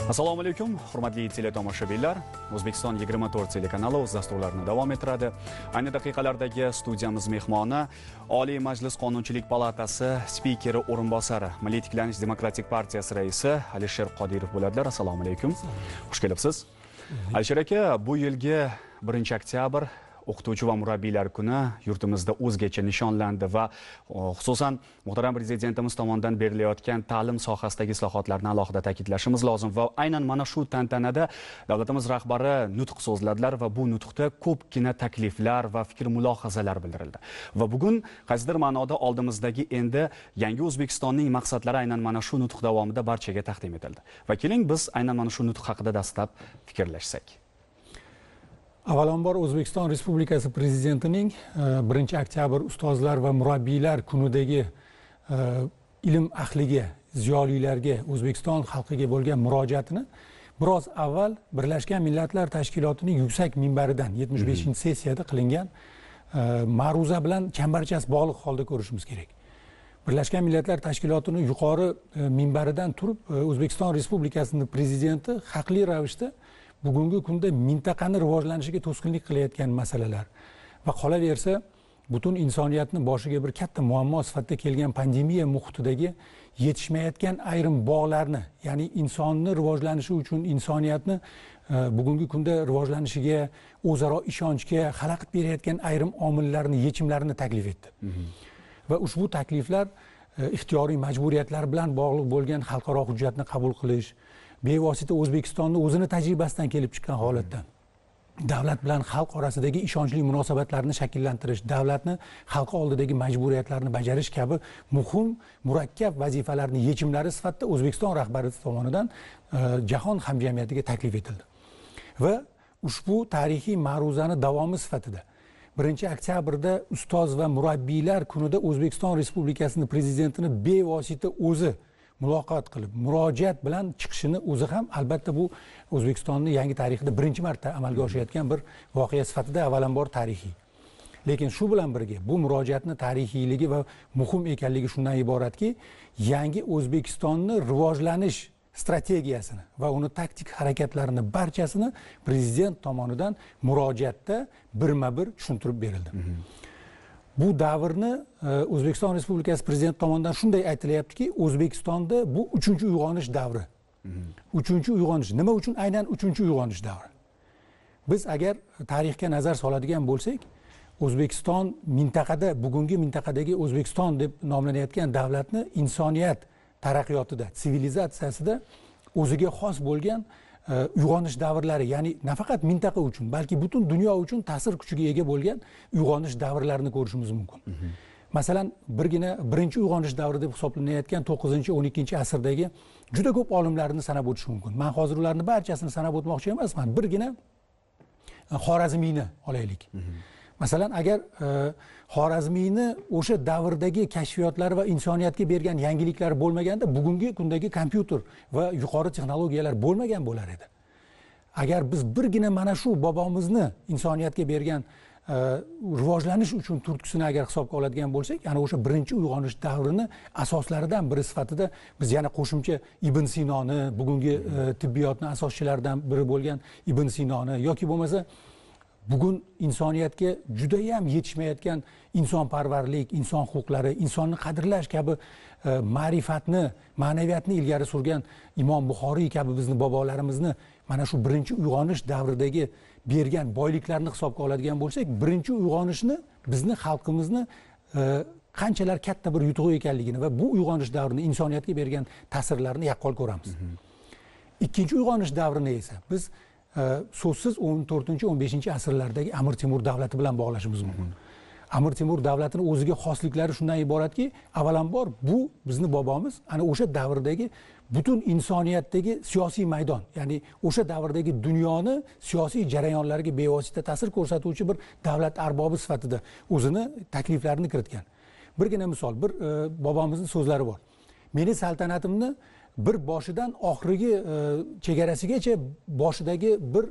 Assalomu alaykum, hurmatli teletomoshabinlar. O'zbekiston 24 telekanali o'z dasturlarini davom ettiradi. Ayni daqiqalardagi studiyamiz mehmoni Oliy Majlis Qonunchilik palatasi spikeri o'rinbosari, Milliy tiklanish demokratik partiyasi raisi Alisher Qodirov bo'ladilar. Assalomu alaykum. Xush kelibsiz. Alisher aka, bu yilgi 1-oktyabr o'qituvchi va murabbiylar kuni yurtimizda o'zgacha nishonlandi va xususan muhtaram prezidentimiz tomonidan berilayotgan ta'lim sohasidagi islohotlarni alohida ta'kidlashimiz lozim va aynan mana shu tantanada davlatimiz rahbari nutq so'zladilar va bu nutqda ko'pgina takliflar va fikr mulohazalar bildirildi. Va bugun qaysidir ma'noda oldimizdagi endi yangi O'zbekistonning maqsadlari aynan mana shu nutq davomida barchaga taqdim etildi. Va keling biz aynan mana shu nutq haqida dastlab fikrlashsak. Avvalambor O'zbekiston Respublikasi Prezidentining 1-oktyabr ustozlar va murabbiylar kunidagi ilm ahliga, ziyolilarga, O'zbekiston xalqiga bo'lgan murojaatini biroz avval Birlashgan Millatlar Tashkilotining yuksak minbaridan 75-sessiyada qilingan ma'ruza bilan chambarchas bog'liq holda ko'rishimiz kerak. Birlashgan Millatlar Tashkilotining yuqori minbaridan turib O'zbekiston Respublikasining prezidenti haqli ravishda bugungi kunda mintaqani rivojlanishiga to'sqinlik qilayotgan masalalar va qolaversa butun insoniyatni boshiga bir katta muammo sifatida kelgan pandemiya muhitidagi yetishmayotgan ayrim bog'larni, ya'ni insonni rivojlanishi uchun insoniyatni bugungi kunda rivojlanishiga, o'zaro ishonchga xalaqit berayotgan ayrim omillarni, yechimlarini taklif etdi. Va ushbu takliflar ixtiyoriy majburiyatlar bilan bog'liq bo'lgan xalqaro hujjatni qabul qilish, bevosita O'zbekistonni o'zini tajribasidan kelib chiqqan holatda davlat bilan xalq orasidagi ishonchli munosabatlarni shakllantirish, davlatni xalq oldidagi majburiyatlarni bajarish kabi muhim, murakkab vazifalarning yechimlari sifatida O'zbekiston rahbariyati tomonidan jahon hamjamiyatiga taklif etildi. Va ushbu tarixiy ma'ruzani davomi sifatida 1-oktyabrda ustoz va murabbiylar kunida O'zbekiston Respublikasining prezidentini bevosita o'zi muloqot qilib, murojaat bilan chiqishini o'zi ham albatta bu O'zbekistonning yangi tarixida birinchi marta amalga oshayotgan bir voqea sifatida avvalambor tarixiy. Lekin shu bilan birga bu murojaatning tarixiyligi va muhim ekanligi shundan iboratki, yangi O'zbekistonni rivojlanish strategiyasini va uni taktik harakatlarini barchasini prezident tomonidan murojaatda birma-bir tushuntirib berildi. Bu davrni O'zbekiston Respublikasi Prezidenti tomonidan shunday aytilyaptiki, O'zbekistonda bu 3-uyg'onish davri. 3-uyg'onish. Nima uchun aynan 3-uyg'onish davri? Biz agar tarixga nazar soladigan bo'lsak, O'zbekiston mintaqada, bugungi mintaqadagi O'zbekiston deb nomlanayotgan davlatni insoniyat taraqqiyotida, sivilizatsiyasida o'ziga xos bo'lgan uyg'onish davrlari, ya'ni nafaqat mintaqa uchun, balki butun dunyo uchun ta'sir kuchiga ega bo'lgan uyg'onish davrlarini ko'rishimiz mumkin. Masalan, birgina birinchi uyg'onish davri deb hisoblanayotgan 9-12 asrdagi juda ko'p olimlarni sanab o'tish mumkin. Men hozir ularni barchasini sanab o'tmoqchi emasman. Birgina Xorazmiyni olaylik. Masalan, agar Xorazmiyni o'sha davrdagi kashfiyotlari va insoniyatga bergan yangiliklari bo'lmaganda, bugungi kundagi kompyuter va yuqori texnologiyalar bo'lmagan bo'lar edi. Agar biz birgina mana shu bobomizni insoniyatga bergan rivojlanish uchun turtkisini agar hisobga oladigan bo'lsak, yana o'sha birinchi uyg'onish davrini asoslaridan biri sifatida biz yana qo'shimcha Ibn Sinoni, bugungi tibbiyotning asoschilaridan biri bo'lgan Ibn Sinoni yoki bo'lmasa bugun insoniyatga juda ham yetishmayotgan insonparvarlik, inson huquqlari, insonni qadrlash kabi ma'rifatni, ma'naviyatni ilgari surgan Imom Buxoriy kabi bizni bobolarimizni mana shu birinchi uyg'onish davridagi bergan boyliklarni hisobga oladigan bo'lsak, birinchi uyg'onishni bizni xalqimizni qanchalar katta bir yutuq ekanligini va bu uyg'onish davrini insoniyatga bergan ta'sirlarini yaqqol ko'ramiz. Ikkinchi uyg'onish davrini esa biz so'zsiz 14-15 asrlardagi Amir Temur davlati bilan bog'lashimiz mumkin. Amir Temur davlatining o'ziga xosliklari shundan iboratki, avvalambor bu bizni bobomiz ana o'sha davrdagi butun insoniyatdagi siyosiy maydon, ya'ni o'sha davrdagi dunyoni siyosiy jarayonlarga bevosita ta'sir ko'rsatuvchi bir davlat arbobi sifatida o'zini takliflarini kiritgan. Birgina misol, bir bobomizning so'zlari bor. Meni saltanatimni bir boshidan oxirgi chegarasigacha boshidagi bir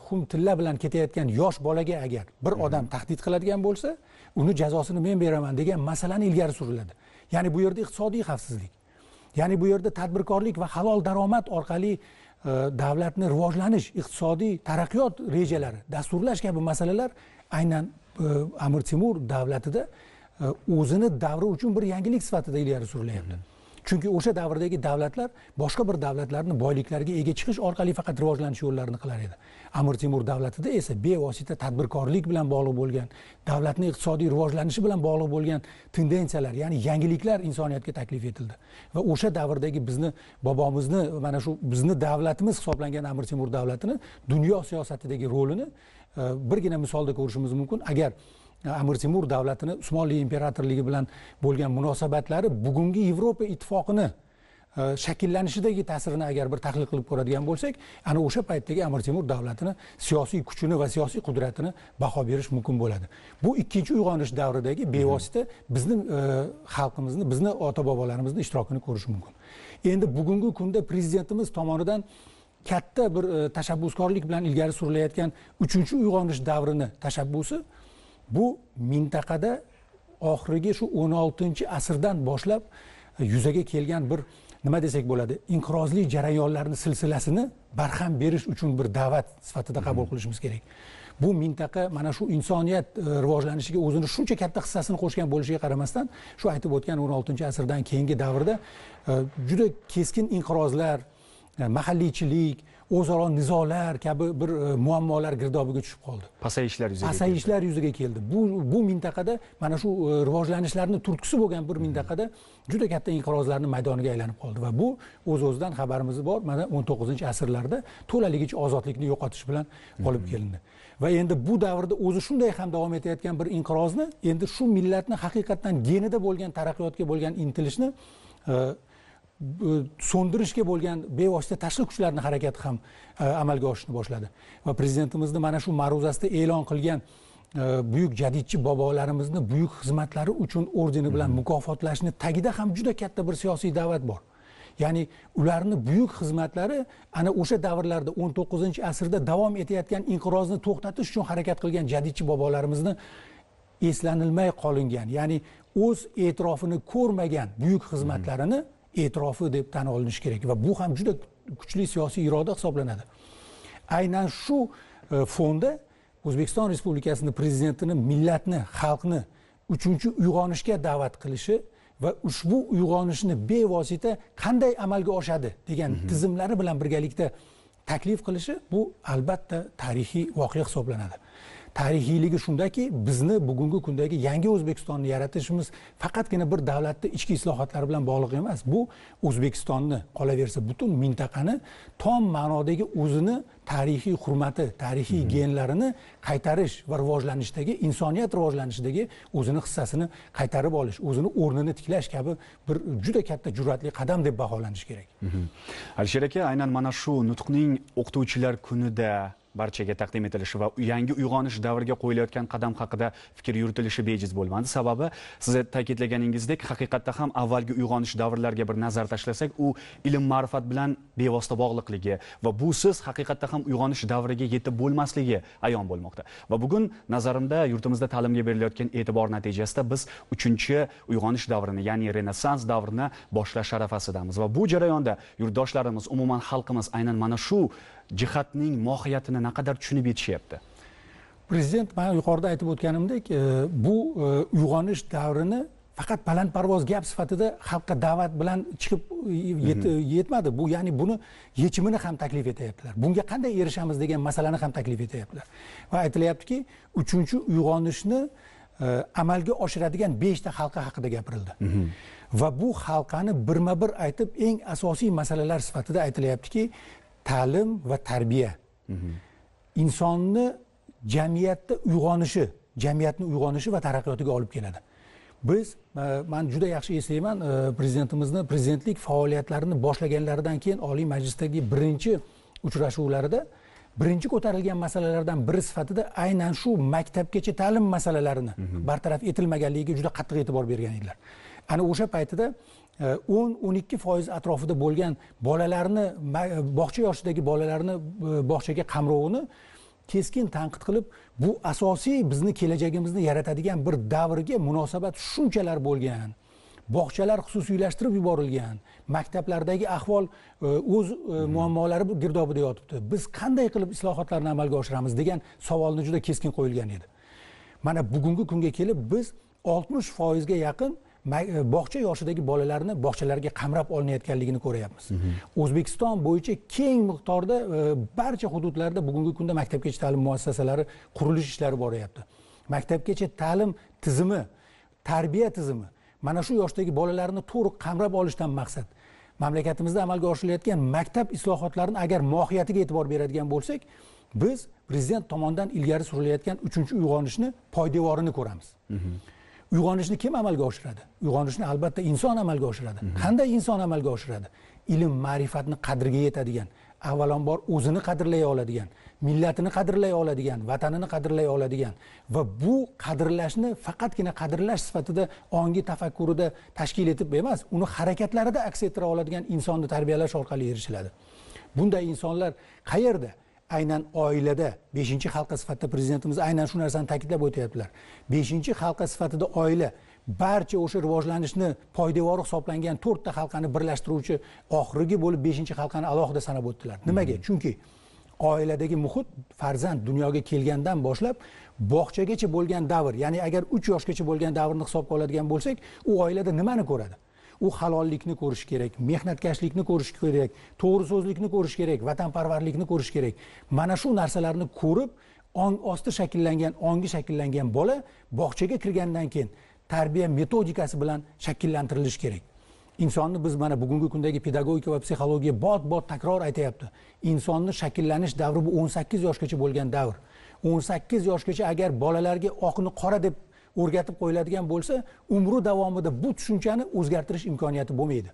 xum tilla bilan ketayotgan yosh bolaga agar bir odam tahdid qiladigan bo'lsa, uni jazosini men beraman degan masalani ilgari suriladi. Ya'ni bu yerda iqtisodiy xavfsizlik, Ya'ni bu yerda tadbirkorlik va halol daromad orqali davlatni rivojlanish, iqtisodiy taraqqiyot rejalari, dasturlash kabi masalalar aynan Amir Temur davlatida o'zini davri uchun bir yangilik sifatida ilgari surilyapti. Chunki o'sha davrdagi davlatlar boshqa bir davlatlarni boyliklariga ega chiqish orqali faqat rivojlanish yo'llarini qilar edi. Amir Temur davlatida esa bevosita tadbirkorlik bilan bog'liq bo'lgan, davlatning iqtisodiy rivojlanishi bilan bog'liq bo'lgan tendensiyalar, ya'ni yangiliklar insoniyatga taklif etildi. Va o'sha davrdagi bizni bobomizni, mana shu bizni davlatimiz hisoblangan Amir Temur davlatini dunyo siyosatidagi rolini birgina misolda ko'rishimiz mumkin. Agar Amir Temur davlatini Usmonli imperatorligi bilan bo'lgan munosabatlari bugungi Yevropa ittifoqini shakllanishidagi ta'sirini agar bir tahlil qilib ko'radigan bo'lsak, ana o'sha paytdagi Amir Temur davlatini siyosiy kuchini va siyosiy qudratini baho berish mumkin bo'ladi. Bu ikkinchi uyg'onish davridagi bevosita bizni xalqimizni, bizni ota-bobolarimizni ishtirokini ko'rish mumkin. Endi bugungi kunda prezidentimiz tomonidan katta bir tashabbuskorlik bilan ilgari surilayotgan uchinchi uyg'onish davrini tashabbusi bu mintaqada oxirgi shu 16-asrdan boshlab yuzaga kelgan bir nima desak bo'ladi, inqirozli jarayonlarni silsilasini barham berish uchun bir da'vat sifatida qabul qilishimiz kerak. Bu mintaqa mana shu insoniyat rivojlanishiga o'zini shuncha katta hissasini qo'shgan bo'lishiga qaramasdan, shu aytib o'tgan 16-asrdan keyingi davrda juda keskin inqirozlar, mahalliychilik, o'zaro nizolar kabi bir muammolar girdobiga tushib qoldi. Pasayishlar yuzaga keldi. Bu mintaqada mana shu rivojlanishlarning turtkusi bo'lgan bir mintaqada juda katta inqirozlarning maydoniga aylanib qoldi va bu o'z-o'zidan xabarimiz bor. Mana 19-asrlarda to'laligicha ozodlikni yo'qotish bilan olib kelindi. Va endi bu davrda o'zi shunday ham davom etayotgan bir inqirozni, endi shu millatni haqiqatan genida bo'lgan taraqqiyotga bo'lgan intilishni so'ndirishga bo'lgan bevosita tashqi kuchlarning harakati ham amalga oshishni boshladi. Va prezidentimizni mana shu ma'ruzasida e'lon qilgan buyuk jadidchi bobolarimizni buyuk xizmatlari uchun ordeni bilan mukofotlashni tagida ham juda katta bir siyosiy da'vat bor. Ya'ni ularni buyuk xizmatlari ana o'sha davrlarda 19-asrda davom etayotgan inqirozni to'xtatish uchun harakat qilgan jadidchi bobolarimizni eslanilmay qolingan, ya'ni o'z e'tirofini ko'rmagan buyuk xizmatlarini e'tirofi deb tan olinishi kerak va bu ham juda kuchli siyosiy iroda hisoblanadi. Aynan shu fonda O'zbekiston Respublikasining prezidentini millatni, xalqni 3-uyg'onishga da'vat qilishi va ushbu uyg'onishni bevosita qanday amalga oshadi degan tizimlari bilan birgalikda taklif qilishi bu albatta tarixiy voqea hisoblanadi. Tarixiyligi shundaki, bizni bugungi kundagi yangi O'zbekistonni yaratishimiz faqatgina bir davlatning ichki islohotlari bilan bog'liq emas. Bu O'zbekistonni, qolaversa butun mintaqani tom ma'nodagi o'zini tarixiy hurmati, tarixiy genlarini qaytarish va rivojlanishdagi, insoniyat rivojlanishidagi o'zini hissasini qaytarib olish, o'zini o'rnini tiklash kabi bir juda katta jur'atli qadam deb baholanishi kerak. Alisher aka, aynan mana shu nutqning o'qituvchilar kunida barchaga taqdim etilishi va yangi uyg'onish davriga qo'yilayotgan qadam haqida fikr yuritilishi bejiz bo'lmadi. Sababi siz ta'kidlaganingizdek, haqiqatda ham avvalgi uyg'onish davrlariga bir nazar tashlasak, u ilm ma'rifat bilan bevosita bog'liqligi va busiz haqiqatda ham uyg'onish davriga yetib bo'lmasligi ayon bo'lmoqda. Va bugun nazarimda yurtimizda ta'limga berilayotgan e'tibor natijasida biz 3-uyg'onish davrini, ya'ni Renessans davrini boshlash arafasidamiz va bu jarayonda yurtdoshlarimiz, umuman xalqimiz aynan mana shu jihatning mohiyatini naqadar tushunib yetishyapti? Prezident men yuqorida aytib o'tganimdek, bu uyg'onish davrini faqat balandparvoz gap sifatida xalqqa da'vat bilan chiqib yetmadi. Bu ya'ni buni yechimini ham taklif etyaptilar. Bunga qanday erishamiz degan masalani ham taklif etyaptilar. Va aytilyaptiki, 3-uyg'onishni amalga oshiradigan 5 ta halqa haqida gapirildi. Va bu halqani birma-bir aytib, eng asosiy masalalar sifatida aytilyaptiki, ta'lim va tarbiya. Insonni jamiyatda uyg'onishi, jamiyatni uyg'onishi va taraqqiyotiga olib keladi. Biz, men juda yaxshi eslayman, prezidentimizni prezidentlik faoliyatlarini boshlaganlaridan keyin Oliy Majlisdagi birinchi uchrashuvlarida birinchi ko'tarilgan masalalardan biri sifatida aynan shu maktabgacha ta'lim masalalarini bartaraf etilmaganligiga juda qattiq e'tibor bergan edilar. Ana o'sha paytida 10-12% atrofida bo'lgan bolalarni, bog'cha yoshidagi bolalarni bog'chaga qamrovini keskin tanqid qilib, bu asosiy bizni kelajagimizni yaratadigan bir davrga munosabat shunchalar bo'lgan. bog'chalar xususiylashtirib yuborilgan, maktablardagi ahvol o'z muammolari girdobida yotibdi. Biz qanday qilib islohotlarni amalga oshiramiz degan savolni juda keskin qo'yilgan edi. Mana bugungi kunga kelib biz 60% ga yaqin bog'cha yoshidagi bolalarni bog'chalarga qamrab olinayotganligini ko'ryapmiz. O'zbekiston bo'yicha keng miqdorda barcha hududlarda bugungi kunda maktabgacha ta'lim muassasalari qurilish ishlari boryapti. Maktabgacha ta'lim tizimi, tarbiya tizimi mana shu yoshdagi bolalarni to'liq qamrab olishdan maqsad. Mamlakatimizda amalga oshirilayotgan maktab islohotlarini agar mohiyatiga e'tibor beradigan bo'lsak, biz prezident tomonidan ilgari surilayotgan 3-uyg'onishni poydevorini ko'ramiz. Uyg'onishni kim amalga oshiradi? Uyg'onishni albatta inson amalga oshiradi. Qanday inson amalga oshiradi? Ilm, ma'rifatni qadriga yetadigan, avvalambor o'zini qadrlay oladigan, millatini qadrlay oladigan, vatanini qadrlay oladigan va bu qadrlashni faqatgina qadrlash sifatida ongi tafakkurida tashkil etib emas, uni harakatlarida aks ettira oladigan insonni tarbiyalash orqali erishiladi. Bunday insonlar qayerda? Aynan oilada 5-halqa sifatida prezidentimiz aynan shu narsani ta'kidlab o'tyaptilar. 5-halqa sifatida oila barcha o'sha rivojlanishni poydevori hisoblangan 4 ta halqani birlashtiruvchi oxirgi bo'lib 5-halqani alohida sanab o'tdilar. Nimaga? Chunki oiladagi muhit farzand dunyoga kelgandan boshlab bog'chagacha bo'lgan davr, ya'ni agar 3 yoshgacha bo'lgan davrni hisobga oladigan bo'lsak, u oilada nimani ko'radi? U halollikni ko'rish kerak, mehnatkashlikni ko'rish kerak, to'g'ri so'zlikni ko'rish kerak, vatanparvarlikni ko'rish kerak. Mana shu narsalarni ko'rib, ong osti shakllangan, ongi shakllangan bola bog'chaga kirgandan keyin tarbiya metodikasi bilan shakllantirilishi kerak. Insonni biz mana bugungi kundagi pedagogika va psixologiya bot takror aytayapti. Insonni shakllanish davri bu 18 yoshgacha bo'lgan davr. 18 yoshgacha agar bolalarga oqni qora deb o'rgatib qo'yiladigan bo'lsa, umri davomida bu tushunchani o'zgartirish imkoniyati bo'lmaydi.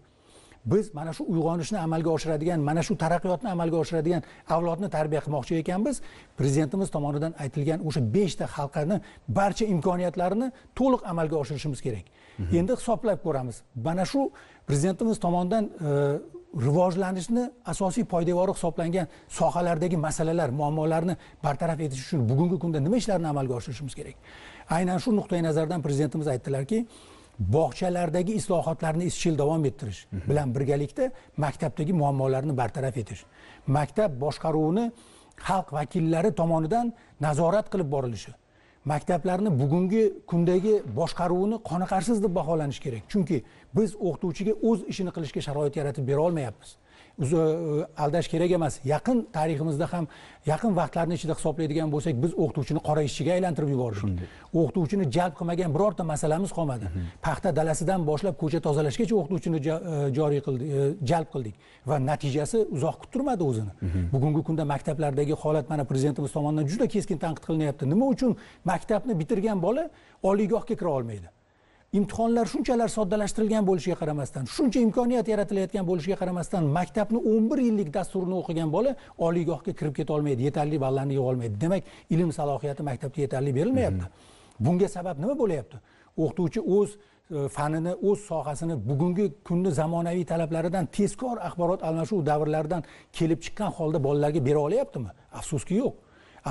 Biz mana shu uyg'onishni amalga oshiradigan, mana shu taraqqiyotni amalga oshiradigan avlodni tarbiya qilmoqchi ekanmiz. Prezidentimiz tomonidan aytilgan o'sha 5 ta halqani barcha imkoniyatlarini to'liq amalga oshirishimiz kerak. Endi hisoblab ko'ramiz. Mana shu prezidentimiz tomonidan rivojlanishni asosiy poydevori hisoblangan sohalardagi masalalar, muammolarni bartaraf etish uchun bugungi kunda nima ishlarni amalga oshirishimiz kerak? Aynan shu nuqtai nazardan prezidentimiz aytdilarki, bog'chalardagi islohotlarni izchil davom ettirish bilan birgalikda maktabdagi muammolarni bartaraf etish. Maktab boshqaruvini xalq vakillari tomonidan nazorat qilib borilishi. Maktablarni bugungi kundagi boshqaruvini qoniqarsiz deb baholanish kerak. Chunki biz o'qituvchiga o'z ishini qilishga sharoit yaratib bera olmayapmiz. Aldash kerak emas. Yaqin tariximizda ham yaqin vaqtlarning ichida hisoblaydigan bo'lsak, biz o'qituvchini qora ishchiga aylantirib yubordik. O'qituvchini jalb qilmagan birorta masalamiz qolmadi. Paxta dalasidan boshlab ko'cha tozalashgacha o'qituvchini joriy qildik, jalb qildik va natijasi uzoq kuttirmadi o'zini. Bugungi kunda maktablardagi holat mana prezidentimiz tomonidan juda keskin tanqid qilinyapti. Nima uchun maktabni bitirgan bola oliygohga kira olmaydi? Imtihonlar shunchalar soddalashtirilgan bo'lishiga qaramasdan, shuncha imkoniyat yaratilayotgan bo'lishiga qaramasdan, maktabni 11 yillik dasturini o'qigan bola oliygohga kirib keta olmaydi, yetarli ballarni yig'a olmaydi. Demak, ilm salohiyati maktabda yetarli berilmayapti. Bunga sabab nima bo'lyapti? O'qituvchi o'z fanini, o'z sohasini bugungi kunni zamonaviy talablaridan tezkor axborot almashuv davrlaridan kelib chiqqan holda bolalarga bera olyaptimi? Afsuski yo'q.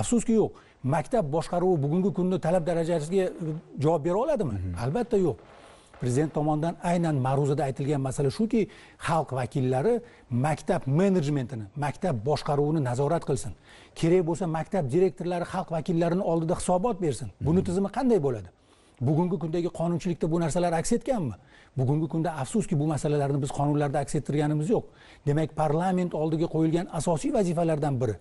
Afsuski yo'q. Maktab boshqaruvi bugungi kunni talab darajasiga javob bera oladimi? Albatta yo'q. Prezident tomonidan aynan ma'ruzada aytilgan masala shuki, xalq vakillari maktab menejmentini, maktab boshqaruvini nazorat qilsin. Kerak bo'lsa maktab direktorlari xalq vakillarini oldida hisobot bersin. Buni tizimi qanday bo'ladi? Bugungi kundagi qonunchilikda bu narsalar aks etganmi? Bugungi kunda afsuski bu masalalarni biz qonunlarda aks ettirganimiz yo'q. Demak, parlament oldiga qo'yilgan asosiy vazifalardan biri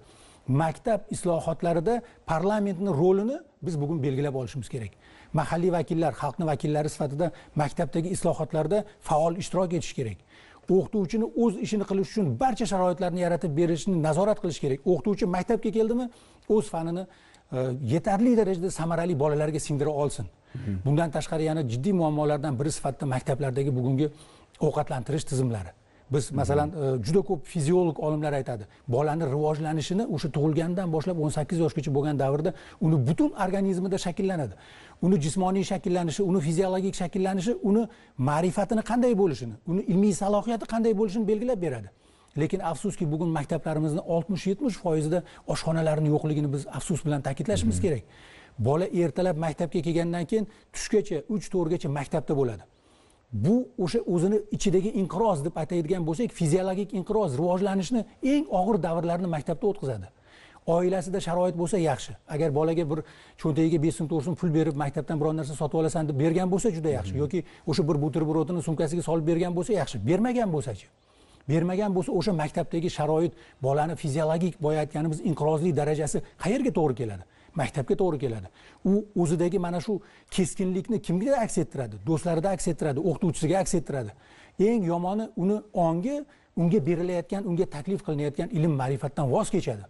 maktab islohotlarida parlamentning rolini biz bugun belgilab olishimiz kerak. Mahalliy vakillar, xalqning vakillari sifatida maktabdagi islohotlarda faol ishtirok etish kerak. O'qituvchini o'z ishini qilish uchun barcha sharoitlarni yaratib berishni nazorat qilish kerak. O'qituvchi maktabga keldimi, o'z fanini yetarli darajada samarali bolalarga singdira olsin. Bundan tashqari yana jiddiy muammolardan biri sifatida maktablardagi bugungi ovqatlantirish tizimlari. Biz masalan juda ko'p fiziolog olimlar aytadi, bolani rivojlanishini o'sha tug'ilgandan boshlab 18 yoshgacha bo'lgan davrda uni butun organizmida shakllanadi. Uni jismoniy shakllanishi, uni fiziologik shakllanishi, uni ma'rifatini qanday bo'lishini, uni ilmiy salohiyati qanday bo'lishini belgilab beradi. Lekin afsuski bugun maktablarimizning 60-70% da oshxonalarning yo'qligini biz afsus bilan ta'kidlashimiz kerak. Bola ertalab maktabga kelgandan keyin tushgacha 3-4 gacha maktabda bo'ladi. bu o'sha o'zini ichidagi inqiroz deb ataydigan bo'lsak, fiziologik inqiroz, rivojlanishni eng og'ir davrlarni maktabda o'tkazadi. Oilasida sharoit bo'lsa yaxshi. Agar bolaga bir cho'ntagiga 5 so'm 4 so'm pul berib maktabdan biror narsa sotib olasan deb bergan bo'lsa juda yaxshi, yoki o'sha bir buterbrotini sumkasiga solib bergan bo'lsa yaxshi. Bermagan bo'lsa-chi? Bermagan bo'lsa o'sha maktabdagi sharoit, bolani fiziologik boya aytganimiz inqirozli darajasi qayerga to'g'ri keladi? Maktabga to'g'ri keladi. U o'zidagi mana shu keskinlikni kimga aks ettiradi? Do'stlarida aks ettiradi, o'qituvchisiga aks ettiradi. Eng yomoni uni ongi, unga berilayotgan, unga taklif qilinayotgan ilm ma'rifatdan voz kechadi.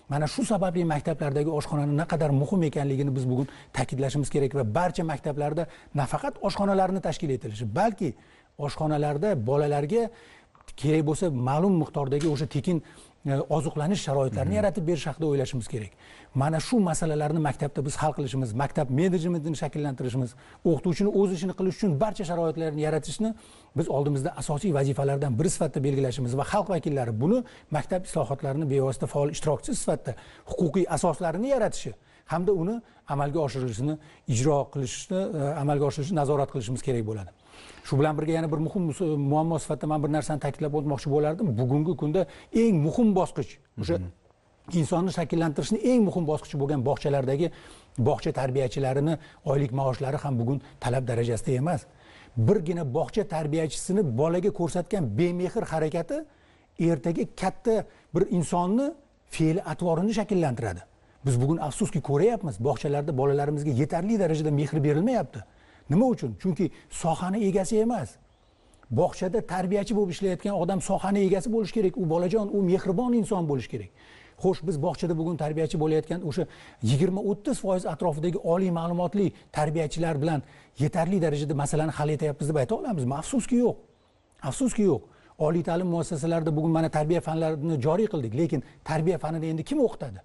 Mana shu sababli maktablardagi oshxonani naqadar muhim ekanligini biz bugun ta'kidlashimiz kerak va barcha maktablarda nafaqat oshxonalarni tashkil etilishi, balki oshxonalarda bolalarga kerak bo'lsa ma'lum miqdordagi o'sha tekin oziqlanish sharoitlarini yaratib berish haqida o'ylashimiz kerak. Mana shu masalalarni maktabda biz hal qilishimiz, maktab menejmentini shakllantirishimiz, o'qituvchini o'z ishini qilish uchun barcha sharoitlarni yaratishni biz oldimizda asosiy vazifalardan biri sifatida belgilashimiz va xalq vakillari buni maktab islohotlarining bevosita faol ishtirokchisi sifatida huquqiy asoslarini yaratishi hamda uni amalga oshirilishini, ijro qilishni, amalga oshirishni nazorat qilishimiz kerak bo'ladi. Shu bilan birga yana bir muhim muammo sifatida men bir narsani ta'kidlab o'tmoqchi bo'lardim. Bugungi kunda eng muhim bosqich, o'sha insonni shakllantirishning eng muhim bosqichi bo'lgan bog'chalardagi bog'cha tarbiyachilarini oylik maoshlari ham bugun talab darajasida emas. Birgina bog'cha tarbiyachisini bolaga ko'rsatgan bemehr harakati ertaga katta bir insonni fe'li atvorini shakllantiradi. Biz bugun afsuski ko'ryapmiz, bog'chalarda bolalarimizga yetarli darajada mehr berilmayapti. Nima uchun? Chunki sohani egasi emas. Bog'chada tarbiyachi bo'lib ishlayotgan odam sohani egasi bo'lish kerak. U bolajon, u mehribon inson bo'lish kerak. Xo'sh, biz bog'chada bugun tarbiyachi bo'layotgan o'sha 20-30% atrofidagi oliy ma'lumotli tarbiyachilar bilan yetarli darajada masalani hal etyapmiz deb ayta olamizmi? Afsuski yo'q. Afsuski yo'q. Oliy ta'lim muassasalarida bugun mana tarbiya fanlarini joriy qildik, lekin tarbiya fanini endi kim o'qitadi?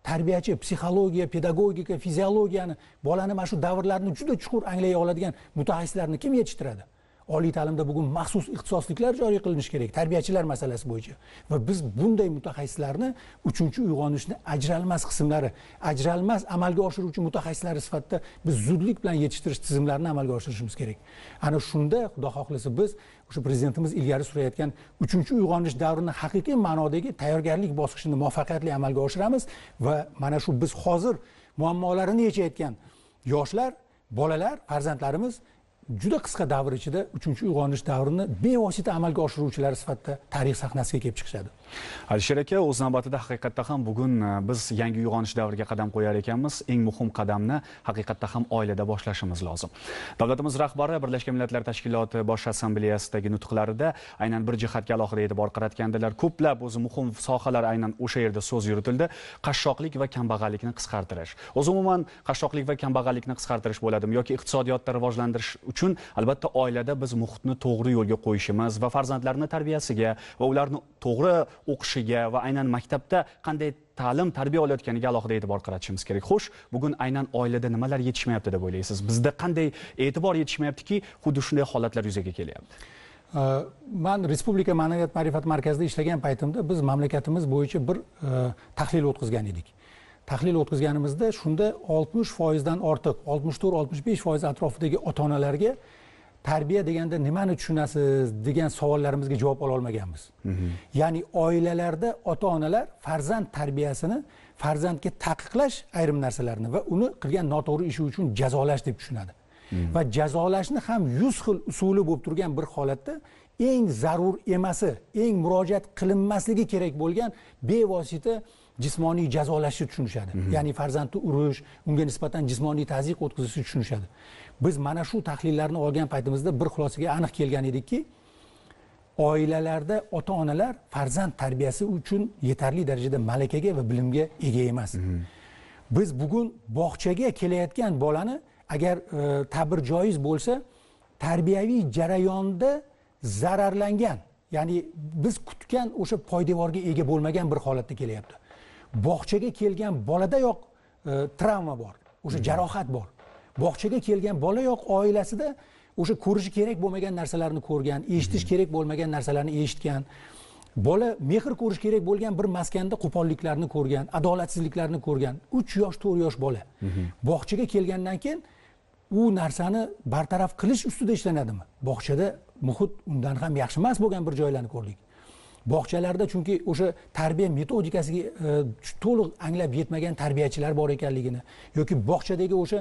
Tarbiyachi psixologiya, pedagogika, fiziologiyani, bolani mana shu davrlarni juda chuqur anglay oladigan mutaxassislarni kim yetishtiradi? Oliy ta'limda bugun maxsus ixtisosliklar joriy qilinishi kerak, tarbiyachilar masalasi bo'yicha. Va biz bunday mutaxassislarni 3-uyg'onishni ajralmas qismlari, ajralmas amalga oshiruvchi mutaxassislari sifatida biz zudlik bilan yetishtirish tizimlarini amalga oshirishimiz kerak. Ana shunda, xudo xohlasa, biz o'sha prezidentimiz ilgari surayotgan 3-uyg'onish davrini haqiqiy ma'nodagi tayyorgarlik bosqichini muvaffaqiyatli amalga oshiramiz va mana shu biz hozir muammolarini yechayotgan yoshlar, bolalar, farzandlarimiz juda qisqa davr ichida 3-uyg'onish davrini bevosita amalga oshiruvchilar sifatida tarix sahnasiga kelib chiqishadi. Alisher aka, o'z navbatida haqiqatda ham bugun biz yangi uyg'onish davriga qadam qo'yar ekanmiz. Eng muhim qadamni haqiqatda ham oilada boshlashimiz lozim. Davlatimiz rahbari Birlashgan Millatlar Tashkiloti Bosh Assambleyasidagi nutqlarida aynan bir jihatga alohida e'tibor qaratgandilar. Ko'plab o'zi muhim sohalar aynan o'sha yerda so'z yuritildi. Qashshoqlik va kambag'allikni qisqartirish. O'zi umuman qashshoqlik va kambag'allikni qisqartirish bo'ladimi yoki iqtisodiyotda rivojlantirish uchun albatta oilada biz muhitni to'g'ri yo'lga qo'yishimiz va farzandlarning tarbiyasiga va ularni to'g'ri o'qishiga va aynan maktabda qanday ta'lim, tarbiya olayotganiga alohida e'tibor qaratishimiz kerak. Xo'sh, bugun aynan oilada nimalar yetishmayapti deb o'ylaysiz? Bizda qanday e'tibor yetishmayaptiki, xuddi shunday holatlar yuzaga kelyapti? Men Respublika Ma'naviyat ma'rifat markazida ishlagan paytimda biz mamlakatimiz bo'yicha bir tahlil o'tkazgan edik. Tahlil o'tkazganimizda shunda 60% dan ortiq, 64-65% atrofidagi ota-onalarga tarbiya deganda nimani tushunasiz degan savollarimizga javob ola olmaganmiz. Ya'ni oilalarda ota-onalar farzand tarbiyasini farzandga taqiqlash ayrim narsalarni va uni qilgan noto'g'ri ishi uchun jazolash deb tushunadi. Va jazolashni ham 100 xil usuli bo'lib turgan bir holatda eng zarur emasi, eng murojaat qilinmasligi kerak bo'lgan bevosita jismoniy jazolashni tushunishadi. Ya'ni farzandni urish, unga nisbatan jismoniy ta'ziq o'tkazishni tushunishadi. Biz mana shu tahlillarni olgan paytimizda bir xulosaga aniq kelgan edikki, oilalarda ota-onalar farzand tarbiyasi uchun yetarli darajada malakaga va bilimga ega emas. Biz bugun bog'chaga kelayotgan bolani agar ta'bir joiz bo'lsa, tarbiyaviy jarayonda zararlangan, ya'ni biz kutgan o'sha poydevorga ega bo'lmagan bir holatda kelyapti. Bog'chaga kelgan boladayoq travma bor, o'sha jarohat bor. Bog'chaga kelgan bolayoq oilasida o'sha ko'rishi kerak bo'lmagan narsalarni ko'rgan, eshitish kerak bo'lmagan narsalarni eshitgan. Bola mehr ko'rish kerak bo'lgan bir maskanda qo'polliklarni ko'rgan, adolatsizliklarni ko'rgan. 3 yosh, 4 yosh bola. Bog'chaga kelgandan keyin u narsani bartaraf qilish ustida ishlanadimi? Bog'chada muhit undan ham yaxshi emas bo'lgan bir joylarni ko'rdik. Bog'chalarda chunki o'sha tarbiya metodikasiga to'liq anglab yetmagan tarbiyachilar bor ekanligini yoki bog'chadagi o'sha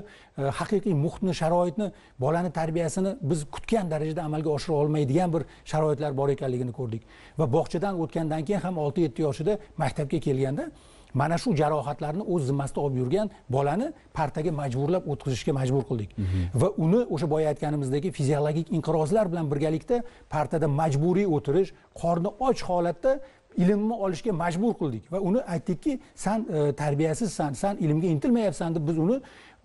haqiqiy muhitni, sharoitni, bolani tarbiyasini biz kutgan darajada amalga oshira olmaydigan bir sharoitlar bor ekanligini ko'rdik. Va bog'chadan o'tgandan keyin ham 6-7 yoshida maktabga kelganda mana shu jarohatlarni o'z zimmasida olib yurgan bolani partaga majburlab o'tkazishga majbur qildik. Va uni o'sha boya aytganimizdagi fiziologik inqirozlar bilan birgalikda partada majburiy o'tirish, qorni och holatda ilmni olishga majbur qildik va uni aytdikki, sen tarbiyasizsan, sen ilmga intilmayapsan deb biz uni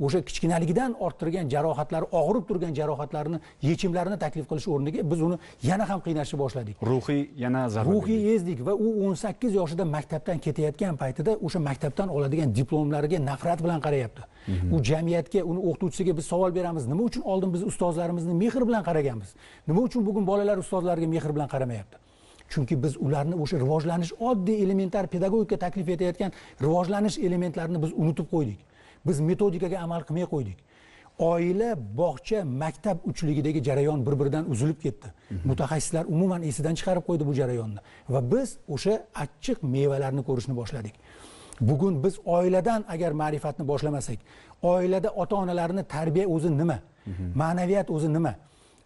o'sha kichkinaligidan orttirgan jarohatlari, og'rib turgan jarohatlarini, yechimlarini taklif qilish o'rniga biz uni yana ham qiynashni boshladik. Ruhiy yana zarar. Ruhiy ezdik va u 18 yoshida maktabdan ketayotgan paytida o'sha maktabdan oladigan diplomlariga nafrat bilan qarayapti. U jamiyatga, uni o'qituvchisiga biz savol beramiz. Nima uchun oldin biz ustozlarimizni mehr bilan qaraganmiz? Nima uchun bugun bolalar ustozlarga mehr bilan qaramayapti? Chunki biz ularni o'sha rivojlanish, oddiy elementar pedagogika taklif etayotgan rivojlanish elementlarini biz unutib qo'ydik. Biz metodikaga amal qilmay qo'ydik. Oila, bog'cha, maktab uchligidagi jarayon bir-biridan uzilib ketdi. Mutaxassislar umuman esidan chiqarib qo'ydi bu jarayonni va biz o'sha achchiq mevalarni ko'rishni boshladik. Bugun biz oiladan agar ma'rifatni boshlamasak, oilada ota-onalarni tarbiya o'zi nima? Ma'naviyat o'zi nima?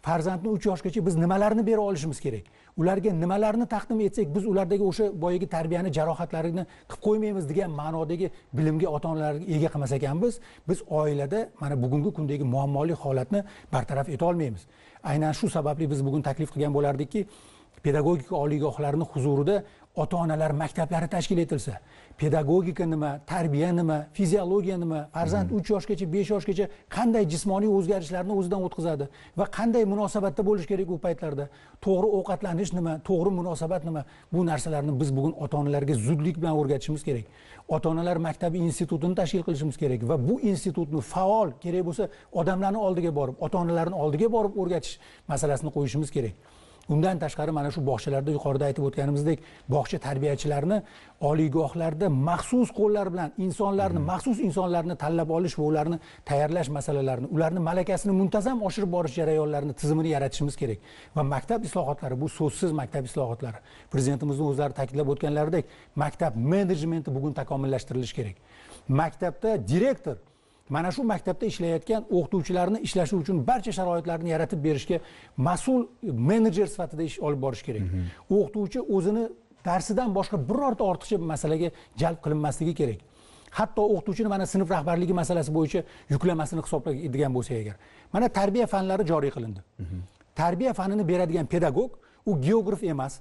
Farzandni 3 yoshgacha biz nimalarni bera olishimiz kerak? Ularga nimalarni taqdim etsak, biz ulardagi o'sha boyagi tarbiyani jarohatlarini qilib qo'ymaymiz degan ma'nodagi bilimga ota-onalarga ega qilmas ekanmiz, biz oilada mana bugungi kundagi muammoli holatni bartaraf eta olmaymiz. Aynan shu sababli biz bugun taklif qilgan bo'lardikki, pedagogika oliygohlarini huzurida ota-onalar maktablari tashkil etilsa, pedagogika nima, tarbiya nima, fiziologiya nima, farzand 3 yoshgacha, 5 yoshgacha qanday jismoniy o'zgarishlarni o'zidan o'tkazadi va qanday munosabatda bo'lish kerak u paytlarda, to'g'ri ovqatlanish nima, to'g'ri munosabat nima, bu narsalarni biz bugun ota-onalarga zudlik bilan o'rgatishimiz kerak. Ota-onalar maktabi institutini tashkil qilishimiz kerak va bu institutni faol, kerak bo'lsa odamlarning oldiga borib, ota-onalarning oldiga borib o'rgatish masalasini qo'yishimiz kerak. Undan tashqari mana shu bog'chalarda yuqorida aytib o'tganimizdek, bog'cha tarbiyachilarini oliygohlarda maxsus qo'llar bilan maxsus insonlarni tanlab olish va ularni tayyorlash masalalarini, ularni malakasini muntazam oshirib borish jarayonlarini tizimini yaratishimiz kerak. Va maktab islohotlari, bu so'zsiz maktab islohotlari. Prezidentimizning o'zlari ta'kidlab o'tganlaridek, maktab menejmenti bugun takomillashtirilishi kerak. Maktabda direktor mana shu maktabda ishlayotgan o'qituvchilarni ishlashi uchun barcha sharoitlarni yaratib berishga mas'ul menejer sifatida ish olib borish kerak. O'qituvchi o'zini darsidan boshqa birorta ortiqcha masalaga jalb qilinmasligi kerak. Hatto o'qituvchini mana sinf rahbarligi masalasi bo'yicha yuklamasini hisoblaydigan bo'lsa agar. Mana tarbiya fanlari joriy qilindi. Tarbiya fanini beradigan pedagog u geograf emas,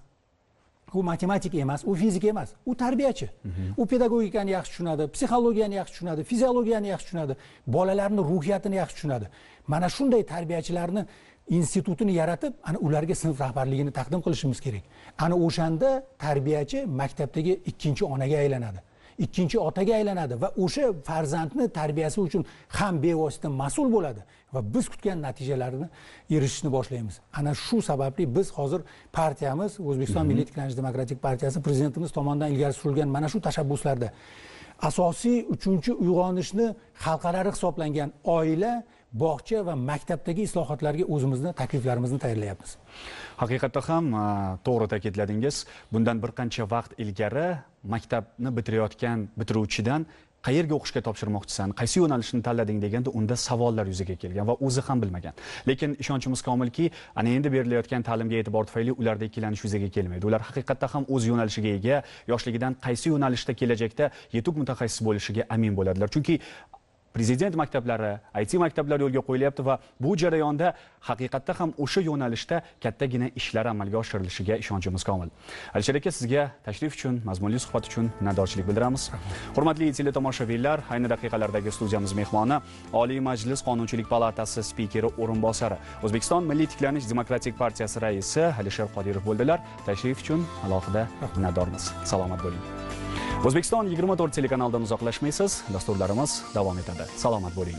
u matematik emas, u fizik emas, u tarbiyachi. U pedagogikani yaxshi tushunadi, psixologiyani yaxshi tushunadi, fiziologiyani yaxshi tushunadi, bolalarning ruhiyatini yaxshi tushunadi. Mana shunday tarbiyachilarni institutini yaratib, ana ularga sinf rahbarligini taqdim qilishimiz kerak. Ana o'shanda tarbiyachi maktabdagi ikkinchi onaga aylanadi. Ikkinchi otaga aylanadi va o'sha farzandni tarbiyasi uchun ham bevosita mas'ul bo'ladi va biz kutgan natijalarni erishishni boshlaymiz. Ana shu sababli biz hozir partiyamiz, O'zbekiston Milliy tiklanish demokratik partiyasi prezidentimiz tomonidan ilgari surilgan mana shu tashabbuslarda asosiy 3-uyg'onishni xalqaro hisoblangan oila, bog'cha va maktabdagi islohotlarga o'zimizni takliflarimizni tayyorlayapmiz. Haqiqatda ham to'g'ri ta'kidladingiz. Bundan bir qancha vaqt ilgari maktabni bitirayotgan bitiruvchidan qayerga o'qishga topshirmoqchisan, qaysi yo'nalishni tanlading deganda unda savollar yuzaga kelgan va o'zi ham bilmagan. Lekin ishonchimiz komilki, ana endi berilayotgan ta'limga e'tibor tufayli ularda ikkilanish yuzaga kelmaydi. Ular haqiqatda ham o'z yo'nalishiga ega, yoshligidan qaysi yo'nalishda kelajakda yetuk mutaxassis bo'lishiga amin bo'ladilar. Chunki Prezident maktablari, IT maktablari yo'lga qo'yilyapti va bu jarayonda haqiqatda ham o'sha yo'nalishda kattagina ishlar amalga oshirilishiga ishonchimiz komil. Alisher aka, sizga tashrif uchun, mazmunli suhbat uchun minnatdorchilik bildiramiz. Hurmatli teletomoshabinlar, ayni daqiqalardagi studiyamiz mehmoni Oliy Majlis Qonunchilik palatasi spikeri o'rinbosari, O'zbekiston Milliy tiklanish demokratik partiyasi raisi Alisher Qodirov bo'ldilar. Tashrif uchun alohida minnatdormiz. Salomat bo'ling. O'zbekiston 24 telekanalidan uzoqlashmaysiz. Dasturlarimiz davom etadi. Salomat bo'ling.